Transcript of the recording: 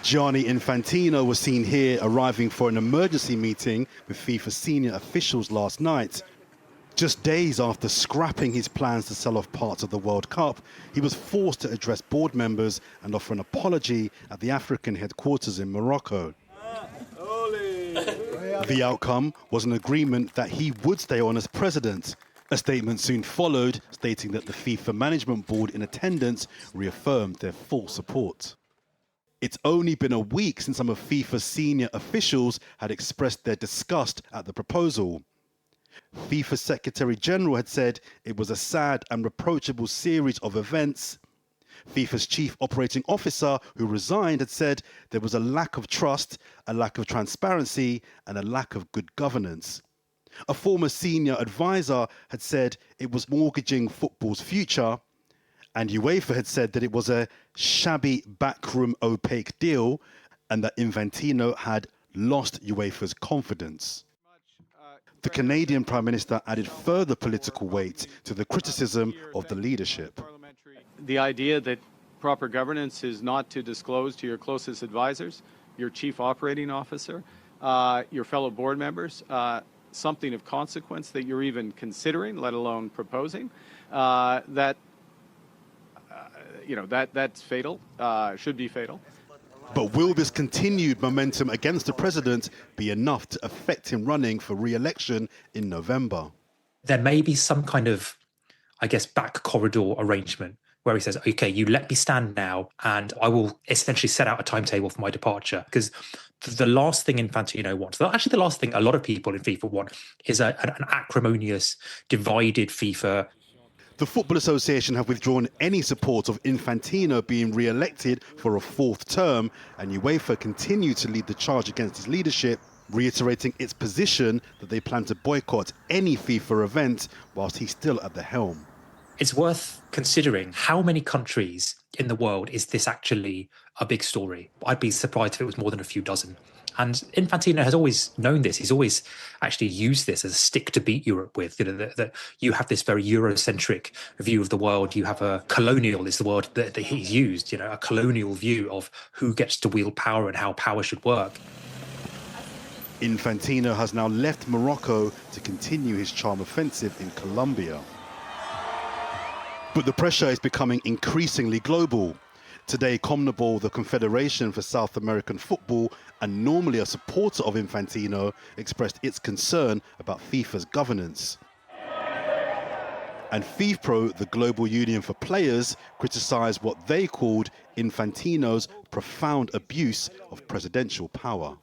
Gianni Infantino was seen here arriving for an emergency meeting with FIFA senior officials last night. Just days after scrapping his plans to sell off parts of the World Cup, he was forced to address board members and offer an apology at the African headquarters in Morocco. The outcome was an agreement that he would stay on as president. A statement soon followed, stating that the FIFA management board in attendance reaffirmed their full support. It's only been a week since some of FIFA's senior officials had expressed their disgust at the proposal. FIFA Secretary General had said it was a sad and reproachable series of events. FIFA's chief operating officer, who resigned, had said there was a lack of trust, a lack of transparency, and a lack of good governance. A former senior advisor had said it was mortgaging football's future, and UEFA had said that it was a shabby, backroom, opaque deal, and that Infantino had lost UEFA's confidence. The Canadian Prime Minister added further political weight to the criticism of the leadership. The idea that proper governance is not to disclose to your closest advisors, your chief operating officer, your fellow board members, something of consequence that you're even considering, let alone proposing, that's fatal, should be fatal. But will this continued momentum against the president be enough to affect him running for re-election in November? There may be some kind of, back corridor arrangement where he says, OK, you let me stand now and I will essentially set out a timetable for my departure. Because the last thing Infantino wants, actually the last thing a lot of people in FIFA want, is an acrimonious, divided FIFA. The Football Association have withdrawn any support of Infantino being re-elected for a fourth term, and UEFA continue to lead the charge against his leadership, reiterating its position that they plan to boycott any FIFA event whilst he's still at the helm. It's worth considering how many countries in the world is this actually a big story. I'd be surprised if it was more than a few dozen. And Infantino has always known this. He's always actually used this as a stick to beat Europe with. That you have this very Eurocentric view of the world. You have a colonial is the word that he's used. A colonial view of who gets to wield power and how power should work. Infantino has now left Morocco to continue his charm offensive in Colombia. But the pressure is becoming increasingly global. Today, CONMEBOL, the Confederation for South American Football, and normally a supporter of Infantino, expressed its concern about FIFA's governance. And FIFPro, the Global Union for Players, criticised what they called Infantino's profound abuse of presidential power.